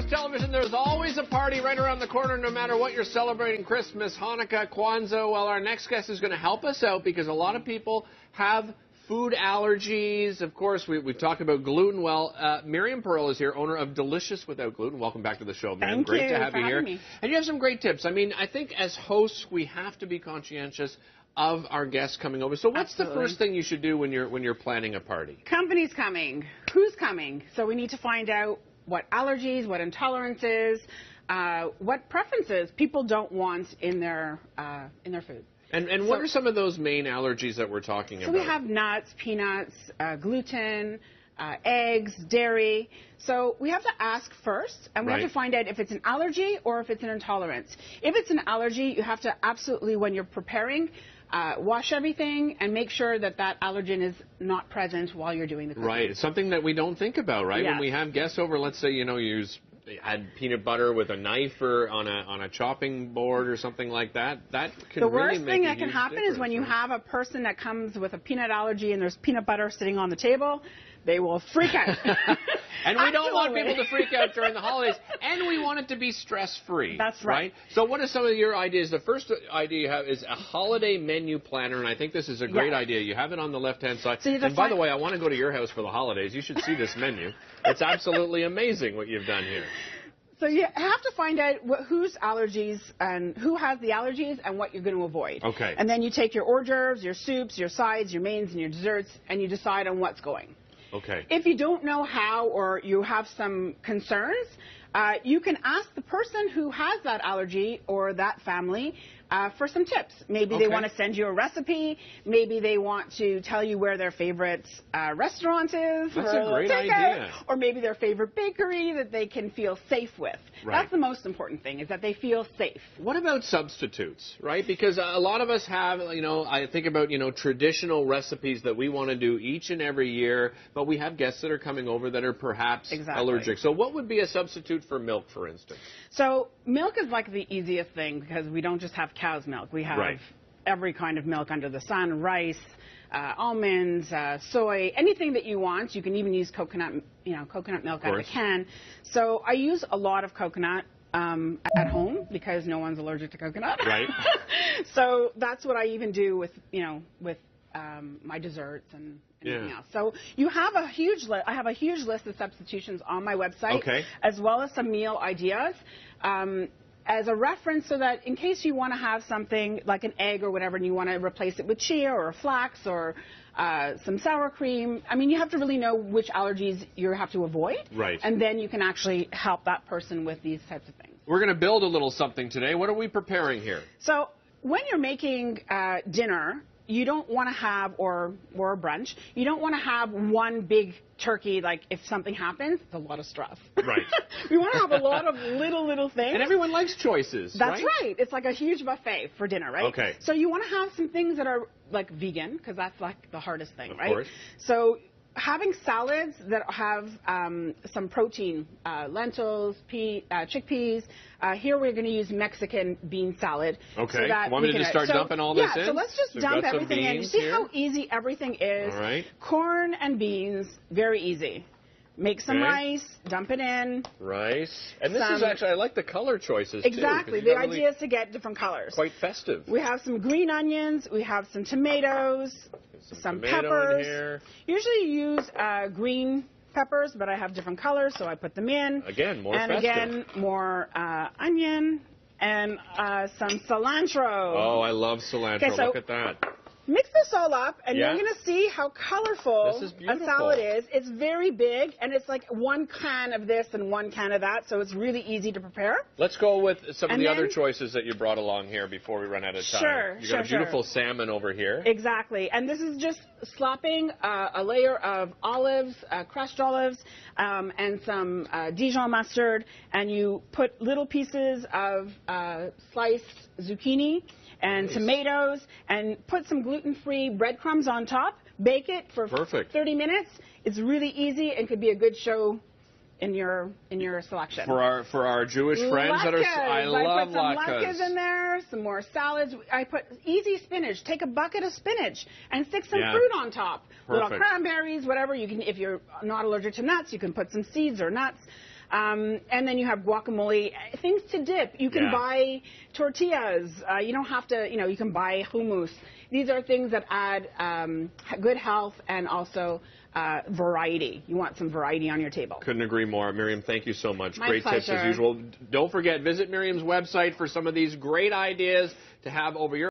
television, there's always a party right around the corner, no matter what you're celebrating, Christmas, Hanukkah, Kwanzaa. Well, our next guest is going to help us out because a lot of people have food allergies. Of course, we've talked about gluten. Well, Miriam Pearl is here, owner of Delicious Without Gluten. Welcome back to the show, Miriam. Great to have you here. Me. And you have some great tips. I mean, I think as hosts, we have to be conscientious of our guests coming over. So what's the first thing you should do when you're planning a party? Company's coming. Who's coming? So we need to find out what allergies, what intolerances, what preferences people don't want in their food. And what are some of those main allergies that we're talking about? So we have nuts, peanuts, gluten, eggs, dairy. So we have to ask first, and we have to find out if it's an allergy or if it's an intolerance. If it's an allergy, you have to absolutely, when you're preparing, wash everything and make sure that that allergen is not present while you're doing the cooking. Right. It's something that we don't think about, right? Yes. When we have guests over, let's say, you add peanut butter with a knife or on a chopping board or something like that. That can the really worst make thing a that can huge happen difference, is when you have a person that comes with a peanut allergy and there's peanut butter sitting on the table, they will freak out. And we don't want people to freak out during the holidays, and we want it to be stress-free. That's right. So what are some of your ideas? The first idea you have is a holiday menu planner, and I think this is a great idea. You have it on the left-hand side. So and by the way, I want to go to your house for the holidays. You should see this menu. It's absolutely amazing what you've done here. So you have to find out whose allergies and who has the allergies and what you're going to avoid. Okay. And then you take your hors d'oeuvres, your soups, your sides, your mains, and your desserts, and you decide on what's going. Okay. If you don't know how or you have some concerns, you can ask the person who has that allergy or that family for some tips. Maybe they want to send you a recipe. Maybe they want to tell you where their favorite restaurant is. That's a great idea. Or maybe their favorite bakery that they can feel safe with. Right. That's the most important thing, is that they feel safe. What about substitutes, right? Because a lot of us have, I think about, traditional recipes that we want to do each and every year, but we have guests that are coming over that are perhaps allergic. So what would be a substitute for milk, for instance? So milk is like the easiest thing because we don't just have cow's milk. We have every kind of milk under the sun, rice, almonds, soy, anything that you want. You can even use coconut milk out of a can. So I use a lot of coconut at home because no one's allergic to coconut. Right. So that's what I even do with my desserts and anything else. So you have a huge list. I have a huge list of substitutions on my website, as well as some meal ideas. As a reference, so that in case you want to have something like an egg or whatever and you want to replace it with chia or flax or some sour cream, I mean, you have to really know which allergies you have to avoid. Right. And then you can actually help that person with these types of things. We're going to build a little something today. What are we preparing here? So when you're making dinner, you don't want to have, or brunch, you don't want to have one big turkey. Like, if something happens, it's a lot of stress. Right. We want to have a lot of little things. And everyone likes choices, That's right. It's like a huge buffet for dinner, right? Okay. So you want to have some things that are, like, vegan, because that's, like, the hardest thing, right? Of course. So having salads that have some protein, lentils, chickpeas. Here we're going to use Mexican bean salad. Okay. So that Want me to just start dumping all this in? Yeah, so let's just dump everything in. You see how easy everything is? All right. Corn and beans, very easy. Make some rice, dump it in. Rice. And this is actually, I like the color choices, Exactly. too. The idea is to get different colors. Quite festive. We have some green onions. We have some tomatoes, some peppers. Usually you use green peppers, but I have different colors, so I put them in. Again, more festive. And again, more onion and some cilantro. Oh, I love cilantro. Okay, so look at that. Mix this all up, and you're going to see how colorful a salad is. It's very big, and it's like one can of this and one can of that, so it's really easy to prepare. Let's go with some of the other choices that you brought along here before we run out of time. Sure, You got a beautiful salmon over here. Exactly, and this is just slopping a layer of olives, crushed olives, and some Dijon mustard, and you put little pieces of sliced zucchini and tomatoes, and put some gluten-free breadcrumbs on top. Bake it for 30 minutes. It's really easy and could be a good show in your selection. For our Jewish friends that are, I love latkes. I put some latkes in there, some more salads. I put easy spinach. Take a bucket of spinach and stick some fruit on top. Little cranberries, whatever. You can, if you're not allergic to nuts, you can put some seeds or nuts. And then you have guacamole, things to dip. You can buy tortillas. You don't have to, you can buy hummus. These are things that add good health and also variety. You want some variety on your table. Couldn't agree more. Miriam, thank you so much. My Great pleasure. tips as usual. Don't forget, visit Miriam's website for some of these great ideas to have over your